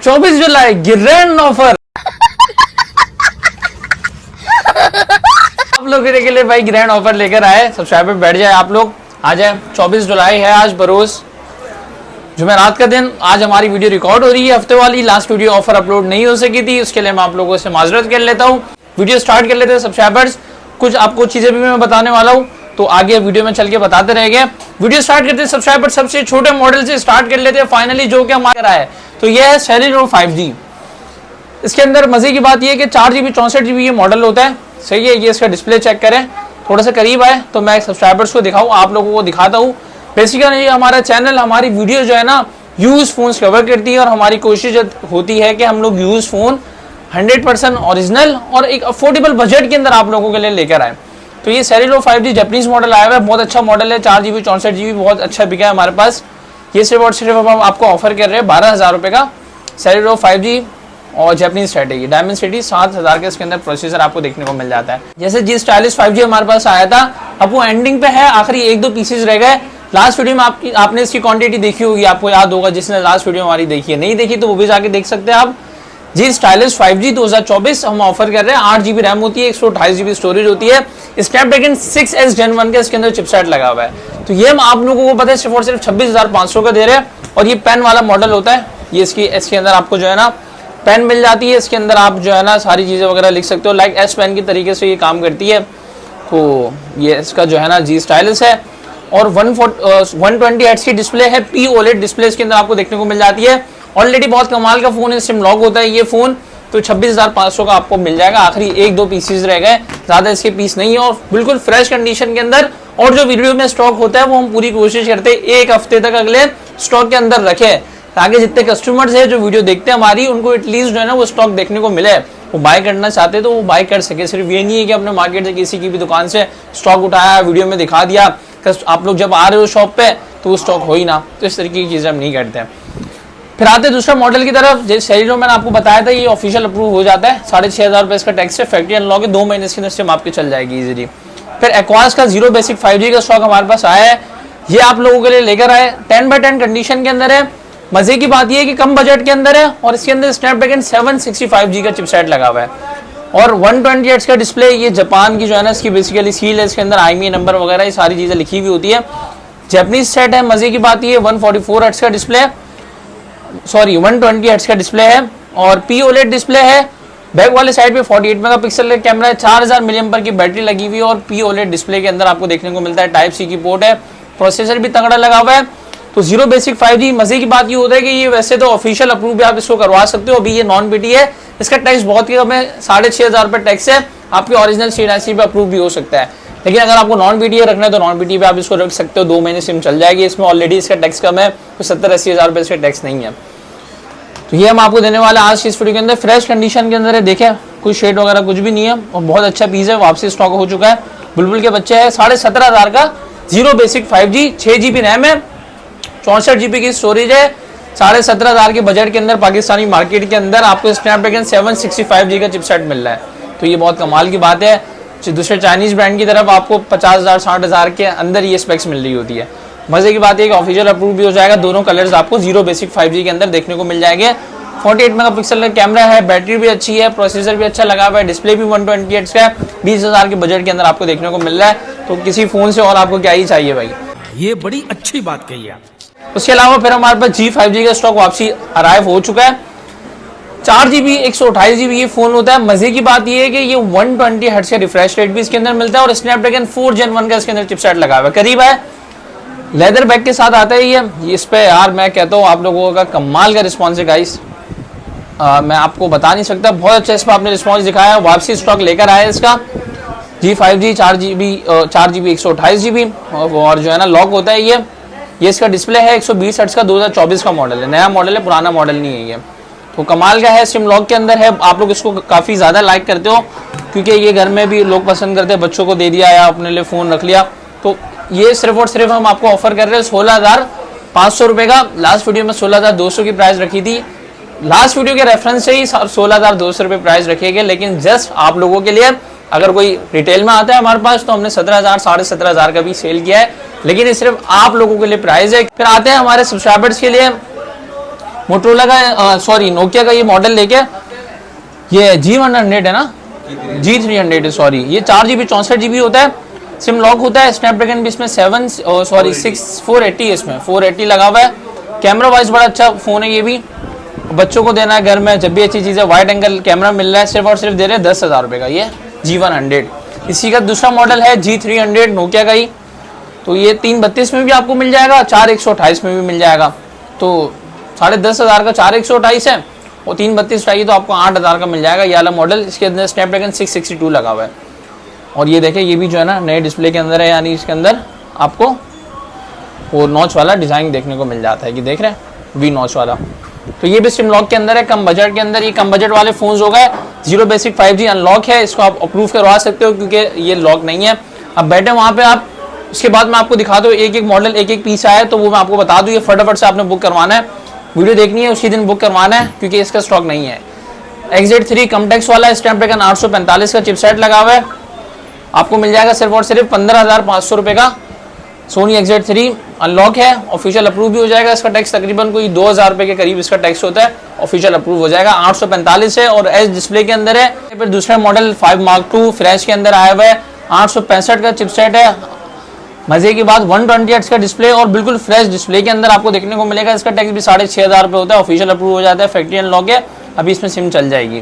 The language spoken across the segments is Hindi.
24 जुलाई ग्रैंड ऑफर आप लोगों के लिए भाई ग्रैंड ऑफर लेकर आए। सब्सक्राइबर बैठ जाए, आप लोग आ जाए। 24 जुलाई है आज बरोज जुमेरात का दिन। आज हमारी वीडियो रिकॉर्ड हो रही है, हफ्ते वाली लास्ट वीडियो ऑफर अपलोड नहीं हो सकी थी, उसके लिए मैं आप लोगों से माजरत कर लेता हूँ। वीडियो स्टार्ट कर लेते हैं सब्सक्राइबर्स। कुछ आपको चीजें भी मैं बताने वाला हूँ, तो आगे वीडियो में चल के बताते रहेंगे। वीडियो स्टार्ट करते हैं सब्सक्राइबर, सबसे छोटे मॉडल से स्टार्ट कर लेते हैं फाइनली, जो कि हमारा है। तो ये है Celeron 5G। इसके अंदर मजे की बात ये है कि 4GB 64GB ये मॉडल होता है, सही है। ये इसका डिस्प्ले चेक करें, थोड़ा सा करीब आए तो मैं सब्सक्राइबर्स को दिखाऊं, आप लोगों को दिखाता हूँ। बेसिकली हमारा चैनल, हमारी वीडियो जो है ना यूज फोन्स कवर करती है, और हमारी कोशिश होती है कि हम लोग यूज फोन 100% ओरिजिनल और एक अफोर्डेबल बजट के अंदर आप लोगों के लिए लेकर आए। तो ये Celeron 5G जापानीज मॉडल आया हुआ है, बहुत अच्छा मॉडल है। 4GB 64GB बहुत अच्छा बिका है हमारे पास। ये सिर्फ और सिर्फ हम आपको ऑफर कर रहे हैं 12,000 रुपये का Celeron 5G और जापानीज सेट है। डायमंड सिटी 7,000 के इसके अंदर प्रोसेसर आपको देखने को मिल जाता है। जैसे जी स्टाइलिश 5G हमारे पास आया था, अब वो एंडिंग पे है, आखिरी 1-2 पीसेज रह गए। लास्ट वीडियो में आपने इसकी क्वांटिटी देखी होगी, आपको याद होगा। जिसने लास्ट वीडियो हमारी देखी है, नहीं देखी तो वो भी जाके देख सकते हैं आप। जी स्टाइलिश 5G 2024 हम ऑफर कर रहे हैं। 8GB रैम होती है, 128GB स्टोरेज होती है। स्नैपड्रैगन 6S Gen 1 का इसके अंदर चिपसेट लगा हुआ है। तो ये हम आप लोगों को पता है सिर्फ और सिर्फ 26,500 का दे रहे हैं। और ये पेन वाला मॉडल होता है। ये इसके अंदर आपको जो है ना पेन मिल जाती है। इसके अंदर आप जो है ना सारी चीज़ें वगैरह लिख सकते हो, लाइक S पेन की तरीके से ये काम करती है। तो ये इसका जो है ना जी स्टाइलिश है, और 120Hz की डिस्प्ले है। P OLED डिस्प्ले इसके अंदर आपको देखने को मिल जाती है। ऑलरेडी बहुत कमाल का फोन है, सिम लॉक होता है ये फोन। तो 26,500 का आपको मिल जाएगा। आखिरी 1-2 पीसेज रह गए, ज्यादा इसके पीस नहीं है, और बिल्कुल फ्रेश कंडीशन के अंदर। और जो वीडियो में स्टॉक होता है वो हम पूरी कोशिश करते हैं 1 हफ्ते तक अगले स्टॉक के अंदर रखे, ताकि जितने कस्टमर्स है जो वीडियो देखते हैं हमारी, उनको एटलीस्ट जो है ना वो स्टॉक देखने को मिले। वो बाय करना चाहते हैं तो वो बाय कर सके। सिर्फ ये नहीं है कि अपने मार्केट से किसी की भी दुकान से स्टॉक उठाया, वीडियो में दिखा दिया, आप लोग जब आ रहे हो शॉप पे तो वो स्टॉक हो ही ना। तो इस तरीके की चीजें हम नहीं करते हैं। फिर आते हैं दूसरा मॉडल की तरफ। जैसे Celeron मैंने आपको बताया था, ये ऑफिशियल अप्रूव हो जाता है। 6,500 रुपये इसका टैक्स है, फैक्ट्री अनलॉक है, 2 महीने इसके अंदर सिम आपकी चल जाएगी इजीली। फिर Aquas का 0 बेसिक 5G का स्टॉक हमारे पास आया है, ये आप लोगों के लिए लेकर आए। 10/10 कंडीशन के अंदर है। मजे की बात यह है कि कम बजट के अंदर है, और इसके अंदर स्नैपड्रैगन 765G का चिपसेट लगा हुआ है, और 120Hz का डिस्प्ले। ये जापान की जो है ना इसकी बेसिकली सील है, इसके अंदर IMEI नंबर वगैरह ये सारी चीजें लिखी हुई होती है। जापानीज सेट है। मजे की बात ये 144Hz का डिस्प्ले, सॉरी 120Hz का डिस्प्ले है, और P OLED डिस्प्ले है। बैक वाले साइड पे 48 मेगापिक्सल का कैमरा है, 4000 mAh की बैटरी लगी हुई है, और P OLED डिस्प्ले के अंदर आपको देखने को मिलता है टाइप C की पोर्ट है। प्रोसेसर भी तगड़ा लगा हुआ है। तो 0 बेसिक 5G। मजे की बात ये होता है कि ये वैसे तो ऑफिशियल अप्रूव भी आप इसको करवा सकते हो, अभी ये नॉन BT है। इसका टैक्स बहुत ही कम है, 6,500 रुपये टैक्स है। आपके ओरिजिनल CNIC पे अप्रूव भी हो सकता है, लेकिन अगर आपको नॉन BT रखना है तो नॉन BT पे आप इसको रख सकते हो। 2 महीने सिम चल जाएगी। इसमें ऑलरेडी इसका टैक्स कम है, तो 70-80 हज़ार रुपये इसका टैक्स नहीं है। तो ये हम आपको देने वाले आज की इस वीडियो के अंदर। फ्रेश कंडीशन के अंदर है, देखें कोई शेड वगैरह कुछ भी नहीं है, और बहुत अच्छा पीस है। वापसी स्टॉक हो चुका है। बुलबुल के बच्चे है। 17,500 का 0 बेसिक 5G, 6GB रैम है, 64GB की स्टोरेज है। 17,500 के बजट के अंदर पाकिस्तानी मार्केट के अंदर आपको स्नैपड्रैगन 765G का चिपसेट मिल रहा है। तो ये बहुत कमाल की बात है। दूसरे चाइनीज ब्रांड की तरफ आपको 50,000 60,000 के अंदर ये स्पेक्स मिल रही होती है। मजे की बात है कि ऑफिशियल अप्रूव भी हो जाएगा। दोनों कलर्स आपको 0 बेसिक 5G के अंदर देखने को मिल जाएंगे। 48 मेगापिक्सल का कैमरा है, बैटरी भी अच्छी है, प्रोसेसर भी अच्छा लगा हुआ है, डिस्प्ले भी 120Hz का है। 20,000 के बजट के अंदर आपको देखने को मिल रहा है। तो किसी फोन से और आपको क्या ही चाहिए भाई। ये बड़ी अच्छी बात कही आप। उसके अलावा फिर हमारे पास G5G का स्टॉक वापसी अराइव हो चुका है। 4GB 128GB ये फोन होता है। मजे की बात ये है कि ये 120Hz का रिफ्रेश रेट भी इसके अंदर मिलता है, और स्नैपड्रैगन 4 Gen 1 का इसके अंदर चिपसेट लगा हुआ है। करीब है, लेदर बैग के साथ आता है ये। इस पे यार मैं कहता हूँ आप लोगों का कमाल का रिस्पॉन्स है गाइस, मैं आपको बता नहीं सकता। बहुत अच्छा इस पर आपने रिस्पॉन्स दिखाया है। वापसी स्टॉक लेकर आया इसका G5G 4GB 128GB, और जो है ना लॉक होता है ये इसका डिस्प्ले है 120Hz का, 2024 का मॉडल है। नया मॉडल है, पुराना मॉडल नहीं है ये। तो कमाल का है, सिम लॉक के अंदर है। आप लोग इसको काफ़ी ज़्यादा लाइक करते हो, क्योंकि ये घर में भी लोग पसंद करते हैं। बच्चों को दे दिया या अपने लिए फ़ोन रख लिया। तो ये सिर्फ और सिर्फ हम आपको ऑफर कर रहे हैं 16,500 रुपये का। लास्ट वीडियो में 16,200 की प्राइस रखी थी। लास्ट वीडियो के रेफरेंस से ही 16,200 रुपये प्राइस रखे गए, लेकिन जस्ट आप लोगों के लिए अगर कोई रिटेल में आता है हमारे पास तो हमने 17,000 17,500 का भी सेल किया है, लेकिन ये सिर्फ आप लोगों के लिए प्राइस है। फिर आते हैं हमारे सब्सक्राइबर्स के लिए। मोटरोला का सॉरी नोकिया का ये मॉडल लेके, ये G100 है ना, G300 है सॉरी, ये 4GB 64GB होता है, सिम लॉक होता है, स्नैपड्रैगन भी इसमें 480 है, इसमें 480 लगा हुआ है। कैमरा वाइज बड़ा अच्छा फ़ोन है ये भी, बच्चों को देना है घर में जब भी अच्छी चीज़ है। वाइड एंगल कैमरा मिल रहा है, सिर्फ और सिर्फ दे रहे हैं 10,000 रुपये का ये G100। इसी का दूसरा मॉडल है G300 नोकिया का ही, तो ये 332 में भी आपको मिल जाएगा, 4128 में भी मिल जाएगा। तो 10,500 का 4128 है, और 332 चाहिए तो आपको 8,000 का मिल जाएगा ये वाला मॉडल। इसके अंदर स्नैपड्रैगन 662 लगा हुआ है। और ये देखें, ये भी जो है ना नए डिस्प्ले के अंदर है, यानी इसके अंदर आपको वो नॉच वाला डिज़ाइन देखने को मिल जाता है, कि देख रहे हैं वी नॉच वाला। तो ये भी सिम लॉक के अंदर है, कम बजट के अंदर। ये कम बजट वाले फ़ोन्स हो गए। जीरो बेसिक 5G अनलॉक है, इसको आप अप्रूव करवा सकते हो क्योंकि ये लॉक नहीं है। अब बैठे वहाँ पे आप, उसके बाद मैं आपको दिखा दूँ एक एक मॉडल, एक एक पीस आया, तो वो मैं आपको बता दूँ। ये फटाफट से आपने बुक करवाना है, वीडियो देखनी है उसी दिन बुक करवाना है, क्योंकि इसका स्टॉक नहीं है। XZ3 कमटेक्स वाला स्नैपड्रैगन 845 का चिपसेट लगा हुआ है, आपको मिल जाएगा सिर्फ और सिर्फ 15,500 रुपये का। सोनी XZ3 अनलॉक है, ऑफिशियल अप्रूव भी हो जाएगा। इसका टैक्स तकरीबन कोई 2,000 रुपये के करीब इसका टैक्स होता है, ऑफिशियल अप्रूव हो जाएगा। 845 है और एच डिस्प्ले के अंदर है। फिर दूसरा मॉडल 5 Mark II फ्रेश के अंदर आया हुआ है, 865 का चिपसेट है। मजे की बात 120Hz का डिस्प्ले और बिल्कुल फ्रेश डिस्प्ले के अंदर आपको देखने को मिलेगा। इसका टैक्स भी 6,500 रुपये होता है, ऑफिशियल अप्रूव हो जाता है, फैक्ट्री अनलॉक है, अभी इसमें सिम चल जाएगी।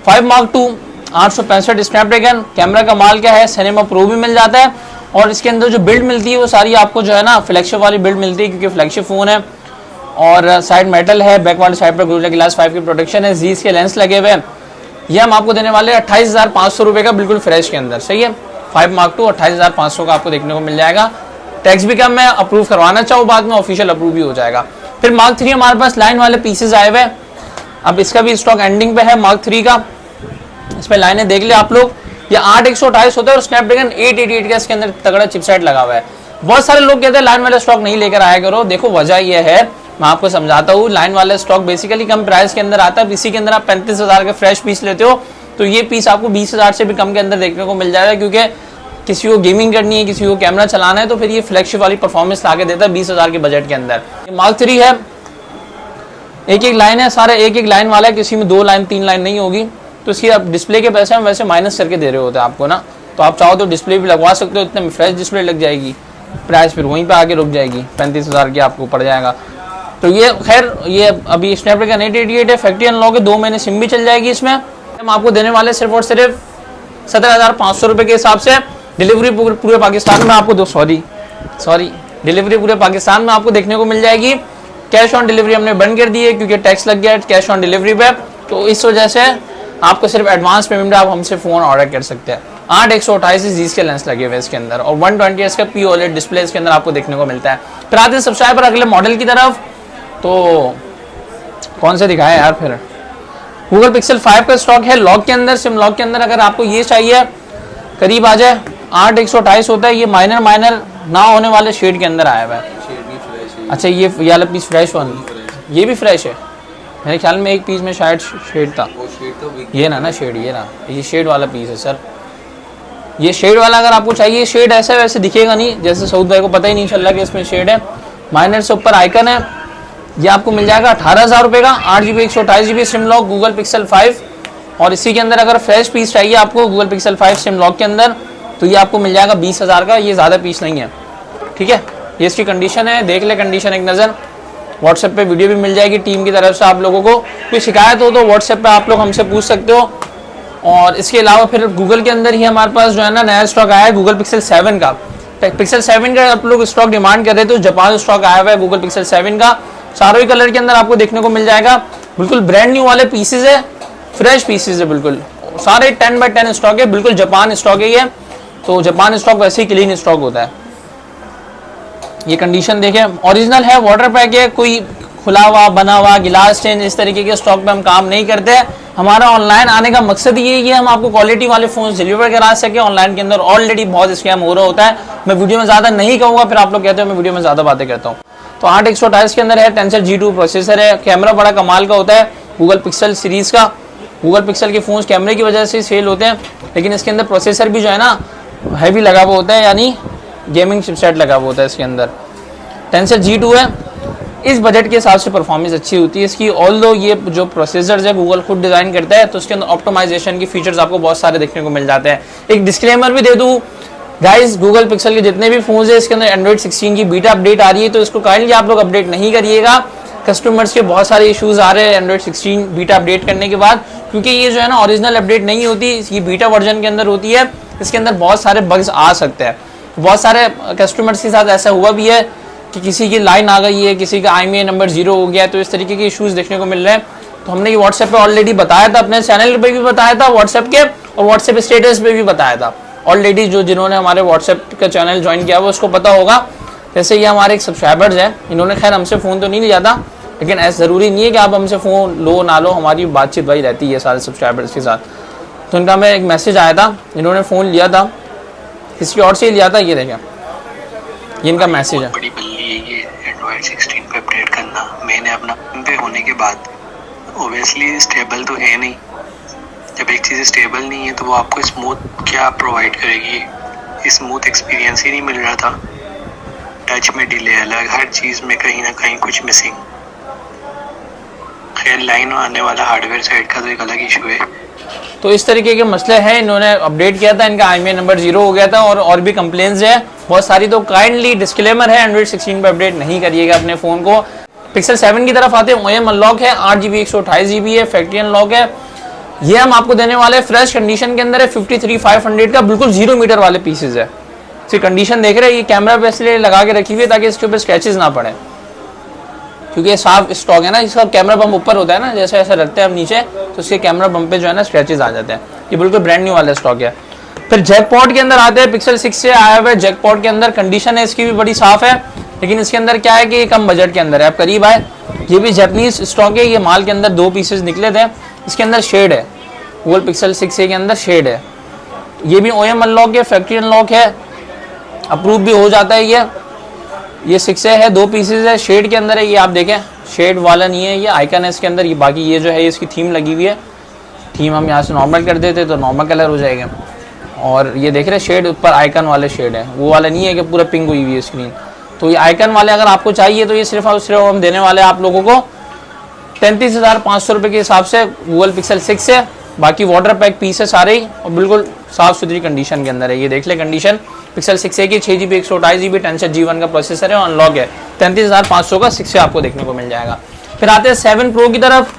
5 Mark II 865 स्नैपड्रैगन, कैमरा का माल क्या है, सिनेमा प्रो भी मिल जाता है। और इसके अंदर जो बिल्ड मिलती है वो सारी आपको जो है ना फ्लैगशिप वाली बिल्ड मिलती है, क्योंकि फ्लैगशिप फ़ोन है। और साइड मेटल है, बैक वाले साइड पर गोरिल्ला ग्लास 5 की प्रोटेक्शन है, जीस के लेंस लगे हुए हैं। ये हम आपको देने वाले 28,500 रुपये का बिल्कुल फ्रेश के अंदर, सही है। 5 Mark II 28,500 का आपको देखने को मिल जाएगा। टैक्स भी कम है, अप्रूव करवाना चाहो बाद में ऑफिशियल अप्रूव भी हो जाएगा। फिर Mark III हमारे पास लाइन वाले पीसेज आए हुए हैं, अब इसका भी स्टॉक एंडिंग पे है Mark III का। इसमें लाइनें देख ले आप लोग, ये 8,128 होता है और स्नैपड्रैगन 888 का इसके अंदर तगड़ा चिपसेट लगा हुआ है। बहुत सारे लोग कहते हैं लाइन वाला स्टॉक नहीं लेकर आया करो, देखो वजह ये है, मैं आपको समझाता हूँ। लाइन वाला स्टॉक बेसिकली कम प्राइस के अंदर आता है, इसी के अंदर आप 35,000 के फ्रेश पीस लेते हो, तो ये पीस आपको 20,000 से भी कम के अंदर देखने को मिल जाएगा। क्योंकि किसी को गेमिंग करनी है, किसी को कैमरा चलाना है, तो फिर ये फ्लैगशिप वाली परफॉर्मेंस ला के देता है 20,000 के बजट के अंदर। ये Mark III है, एक एक लाइन है, सारे एक एक लाइन वाला है, किसी में 2 लाइन 3 लाइन नहीं होगी। तो इसकी आप डिस्प्ले के पैसे हम वैसे माइनस करके दे रहे होते हैं आपको ना, तो आप चाहो तो डिस्प्ले भी लगवा सकते हो, इतने में फ्रेश डिस्प्ले लग जाएगी, प्राइस फिर वहीं पे आके रुक जाएगी, 35,000 की आपको पड़ जाएगा। तो ये खैर ये अभी स्नैपड्रैगन 888 है, फैक्ट्री अनलॉक है, 2 महीने सिम भी चल जाएगी इसमें। हम आपको देने वाले सिर्फ और सिर्फ 17,500 रुपये के हिसाब से। डिलीवरी पूरे पाकिस्तान में आपको डिलीवरी पूरे पाकिस्तान में आपको देखने को मिल जाएगी। कैश ऑन डिलीवरी हमने बंद कर दी है क्योंकि टैक्स लग गया है कैश ऑन डिलीवरी पे, तो इस वजह से आपको सिर्फ एडवांस पेमेंट में आप हमसे फ़ोन ऑर्डर कर सकते हैं। 8,128 जीस के लेंस लगे हुए इसके अंदर और 120Hz का पी OLED डिस्प्ले इसके अंदर आपको देखने को मिलता है। फिर आते हैं सब्सक्राइबर अगले मॉडल की तरफ, तो कौन से दिखाए यार। फिर Google Pixel 5 का स्टॉक है लॉक के अंदर, सिम लॉक के अंदर। अगर आपको ये चाहिए करीब आ जाए, 8,128 होता है, ये माइनर ना होने वाले शेड के अंदर आया हुआ है। अच्छा ये वाला पीस फ्रेश वन, ये भी फ्रेश है मेरे ख्याल में, एक पीस में शायद शेड था, ये ना शेड, ये शेड वाला पीस है सर। ये शेड वाला अगर आपको चाहिए, शेड ऐसा वैसे दिखेगा नहीं, जैसे सऊद भाई को पता ही नहीं चल रहा कि इसमें शेड है। माइनर से ऊपर आइकन है, ये आपको मिल जाएगा 18,000 रुपये का। 8GB 128GB SIM lock Google Pixel 5। और इसी के अंदर अगर फ्रेश पीस चाहिए आपको Google Pixel 5 सिम लॉक के अंदर, तो ये आपको मिल जाएगा 20,000 का। ये ज़्यादा पीस नहीं है, ठीक है। ये इसकी कंडीशन है, देख ले कंडीशन एक नज़र। व्हाट्सएप पे वीडियो भी मिल जाएगी टीम की तरफ से। आप लोगों को कोई शिकायत हो तो व्हाट्सएप पे आप लोग हमसे पूछ सकते हो। और इसके अलावा फिर गूगल के अंदर ही हमारे पास जो है ना नया स्टॉक आया है Google Pixel 7 का। Pixel 7 का आप लोग स्टॉक डिमांड कर रहे थे, तो जापान स्टॉक आया हुआ है Google Pixel 7 का। चारों ही कलर के अंदर आपको देखने को मिल जाएगा। बिल्कुल ब्रांड न्यू वाले पीसेज है, फ्रेश पीसेज है, बिल्कुल सारे 10x10 स्टॉक है, बिल्कुल जापान स्टॉक है ये। तो जापान स्टॉक वैसे ही क्लीन स्टॉक होता है। ये कंडीशन देखें, ओरिजिनल है, वाटर पैक है, कोई खुला हुआ बना हुआ गिलास चेंज इस तरीके के स्टॉक पे हम काम नहीं करते। हमारा ऑनलाइन आने का मकसद ये है कि हम आपको क्वालिटी वाले फोन डिलीवर करा सके। ऑनलाइन के अंदर ऑलरेडी बहुत स्कैम हो रहा होता है। मैं वीडियो में ज़्यादा नहीं कहूँगा, फिर आप लोग कहते हो मैं वीडियो में ज़्यादा बातें करता हूँ। तो 8,128 के अंदर है, Tensor G2 प्रोसेसर है, कैमरा बड़ा कमाल का होता है Google Pixel सीरीज़ का। Google Pixel के फ़ोन कैमरे की वजह से सेल होते हैं, लेकिन इसके अंदर प्रोसेसर भी जो है ना हैवी लगा हुआ होता है, यानी गेमिंग चिपसेट लगा हुआ होता है इसके अंदर। Tensor G2 है, इस बजट के हिसाब से परफॉर्मेंस अच्छी होती है इसकी। ऑल्दो ये जो प्रोसेसर है गूगल खुद डिज़ाइन करता है, तो उसके अंदर ऑप्टिमाइजेशन की फीचर्स आपको बहुत सारे देखने को मिल जाते हैं। एक डिस्क्लेमर भी दे दूँ गाइस, गूगल पिक्सल के जितने भी फोन है इसके अंदर एंड्रॉइड 16 की बीटा अपडेट आ रही है, तो इसको काइंडली आप लोग अपडेट नहीं करिएगा। कस्टमर्स के बहुत सारे इश्यूज आ रहे हैं एंड्रॉइड 16 बीटा अपडेट करने के बाद, क्योंकि ये जो है ना ओरिजिनल अपडेट नहीं होती, ये बीटा वर्जन के अंदर होती है। इसके अंदर बहुत सारे बग्स आ सकते हैं। बहुत सारे कस्टमर्स के साथ ऐसा हुआ भी है कि किसी की लाइन आ गई है, किसी का IMEI नंबर 0 हो गया, तो इस तरीके के इश्यूज देखने को मिल रहे हैं। तो हमने ये व्हाट्सएप पे ऑलरेडी बताया था, अपने चैनल पे भी बताया था व्हाट्सएप के, और व्हाट्सएप स्टेटस पे भी बताया था। ऑलरेडी जिन्होंने हमारे व्हाट्सएप का चैनल ज्वाइन किया वो उसको पता होगा। जैसे ये हमारे एक सब्सक्राइबर्स हैं, इन्होंने खैर हमसे फ़ोन तो नहीं लिया था, लेकिन ऐसा ज़रूरी नहीं है कि आप हमसे फ़ोन लो ना लो, हमारी बातचीत वही रहती है सारे सब्सक्राइबर्स के साथ। तो इनका मैं एक मैसेज आया था, इन्होंने फ़ोन लिया था, किसी और से लिया था, ये देखें ये इनका मैसेज है। बड़ी बल्ली है ये एंड्रॉइड 16 पे अपडेट करना। मैंने अपना पे होने के बाद ओबियसली स्टेबल तो है नहीं। जब एक चीज़ स्टेबल नहीं है तो वो आपको स्मूथ क्या प्रोवाइड करेगी? स्मूथ एक्सपीरियंस ही नहीं मिल रहा था। टच में डिले अलग, हर चीज़ में कहीं ना कहीं कुछ मिसिंग। खैर लाइन आने वाला हार्डवेयर साइड का तो एक अलग इशू है। तो इस तरीके के मसले हैं। इन्होंने अपडेट किया था, इनका IMEI नंबर 0 हो गया था, और भी कंप्लेंट्स है बहुत सारी। तो काइंडली डिस्क्लेमर है, एंड्रॉइड 16 पे अपडेट नहीं करिएगा अपने फ़ोन को। पिक्सल 7 की तरफ आते हैं। OEM अनलॉक है, 8GB 128GB है, फैक्ट्री अनलॉक है। ये हम आपको देने वाले फ्रेश कंडीशन के अंदर है, 53,500 का बिल्कुल 0 मीटर वाले पीसेज है। इसकी कंडीशन देख रहे हैं, ये कैमरा पे इसलिए लगा के रखी हुई है ताकि इसके ऊपर स्क्रैचेस ना पड़े, क्योंकि ये साफ स्टॉक है ना। इसका कैमरा बम ऊपर होता है ना, जैसे ऐसा रखते हैं हम नीचे, तो इसके कैमरा बम पे जो है ना स्क्रैचेस आ जाते हैं। ये बिल्कुल ब्रांड न्यू वाला स्टॉक है। फिर जैकपॉट के अंदर आते हैं, पिक्सल 6 से आया हुआ है जैकपॉट के अंदर। कंडीशन है इसकी भी बड़ी साफ है, लेकिन इसके अंदर क्या है कि कम बजट के अंदर है। आप करीब आए, ये भी जापानीज स्टॉक है। ये माल के अंदर 2 पीसेज निकले थे। इसके अंदर शेड है, गूगल पिक्सल 6a के अंदर शेड है। ये भी OEM अनलॉक है, फैक्ट्री अनलॉक है, अप्रूव भी हो जाता है। ये 6a है, 2 पीसेज है, शेड के अंदर है। ये आप देखें, शेड वाला नहीं है, ये आइकन है इसके अंदर। ये बाकी ये जो है इसकी थीम लगी हुई है। थीम हम यहाँ से नॉर्मल कर देते तो नॉर्मल कलर हो जाएगा। और ये देख रहे शेड ऊपर आइकन वाले शेड है, वो वाला नहीं है कि पूरा पिंक हुई हुई है स्क्रीन। तो ये आइकन वाले अगर आपको चाहिए तो ये सिर्फ और सिर्फ हम देने वाले हैं आप लोगों को 33,500 रुपये के हिसाब से गूगल पिक्सल 6 से। बाकी वाटर पैक पीस है सारे ही, और बिल्कुल साफ़ सुथरी कंडीशन के अंदर है। ये देख ले कंडीशन, पिक्सल 6a की 6GB 128GB 10G1 का प्रोसेसर है, अनलॉक है। 33,500 का 6 से आपको देखने को मिल जाएगा। फिर आते हैं 7 Pro की तरफ।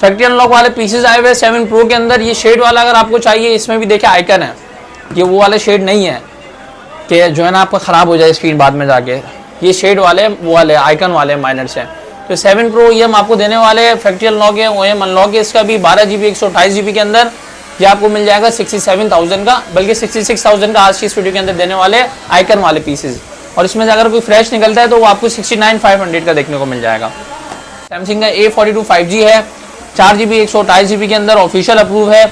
फैक्ट्री अनलॉक वाले पीसेज आए हुए 7 Pro के अंदर। ये शेड वाला अगर आपको चाहिए, इसमें भी देखिए आइकन है, ये वो वाले शेड नहीं है कि जो है ना आपका ख़राब हो जाए स्क्रीन बाद में जाके। ये शेड वाले वो वाले आइकन वाले माइनर्स हैं। तो 7 Pro ये हम आपको देने वाले हैं। फैक्ट्री अनलॉक है, OEM अनलॉक है। इसका भी 12GB 128GB के अंदर ये आपको मिल जाएगा 67,000 का, बल्कि 66,000 का आज की इस वीडियो के अंदर देने वाले आइकन वाले पीसेज। और इसमें से अगर कोई फ्रेश निकलता है तो वो आपको 69,500 का देखने को मिल जाएगा। सैमसंग का A42 5G है, 4GB 128GB के अंदर, ऑफिशियल अप्रूव है।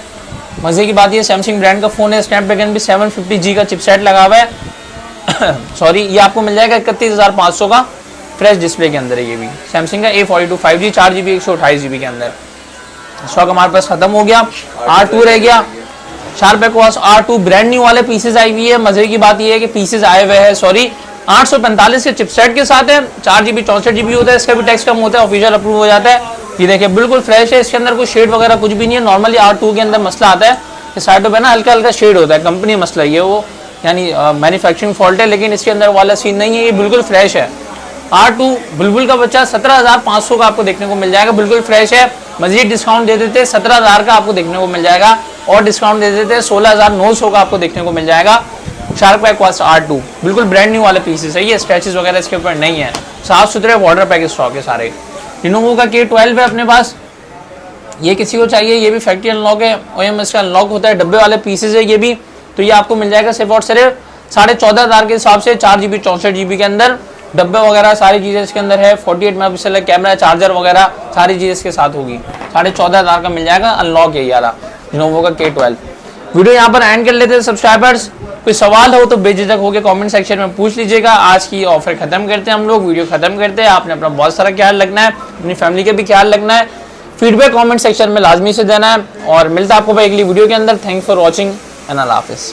मज़े की बात ये सैमसंग ब्रांड का फ़ोन है, स्नैपड्रैगन भी 750G का चिपसेट लगा हुआ है। सॉरी, ये आपको मिल जाएगा 31,500 का फ्रेश डिस्प्ले के अंदर है। ये भी सैमसंग का A42 5G 4GB 128GB के अंदर। स्टॉक हमारे पास खत्म हो गया। R2 रह गया, sharp aqueous R2 brand new वाले पीसेज आई हुई है। मजे की बात यह है कि पीसेज आए हुए हैं, सॉरी 845 के चिपसेट के साथ है। 4GB 64GB होता है, इसका भी टैक्स कम होता है, ऑफिशियल अप्रूव हो जाता है। ये देखिए बिल्कुल फ्रेश है, इसके अंदर कोई शेड वगैरह कुछ भी नहीं है। नॉर्मली R2 के अंदर मसला आता है कि साइडों पे ना हल्का हल्का शेड होता है, कंपनी मसला ये वो यानी मैन्युफैक्चरिंग फॉल्ट है, लेकिन इसके अंदर वाला सीन नहीं है। ये बिल्कुल फ्रेश है। R2 बुलबुल का बच्चा 17,500 का आपको देखने को मिल जाएगा, बिल्कुल फ्रेश है। मजीद डिस्काउंट दे देते 17,000 का आपको देखने को मिल जाएगा, और डिस्काउंट दे देते 16,900 का आपको देखने को मिल जाएगा। शार्प एक्वास R2 बिल्कुल ब्रांड न्यू वाले पीसेस है। ये स्क्रैचेस वगैरह इसके ऊपर नहीं है, साफ सुथरे वाटर पैक स्टॉक है सारे। लिनोवो का K12 है अपने पास, ये किसी को चाहिए, ये भी फैक्ट्री अनलॉक है। OEM इसका अनलॉक होता है, डब्बे वाले पीसेज है ये भी। तो ये आपको मिल जाएगा सिर्फ और सिर्फ 14,500 के हिसाब से, 4GB 64GB के अंदर। डब्बे वगैरह सारी चीज़ें इसके अंदर है। 48 मेगापिक्सल कैमरा, चार्जर वगैरह सारी चीज़ें इसके साथ होगी। 14,500 का मिल जाएगा, अनलॉक है यार लिनोवो का K12। वीडियो यहाँ पर एंड कर लेते हैं सब्सक्राइबर्स। कोई सवाल हो तो बेझिझक होकर कमेंट सेक्शन में पूछ लीजिएगा। आज की ऑफर खत्म करते हैं हम लोग, वीडियो खत्म करते हैं। आपने अपना बहुत सारा ख्याल रखना है, अपनी फैमिली का भी ख्याल रखना है। फीडबैक कमेंट सेक्शन में लाजमी से देना है, और मिलता है आपको अगली वीडियो के अंदर। थैंक्स फॉर वॉचिंग एंड अल्लाह हाफिज़।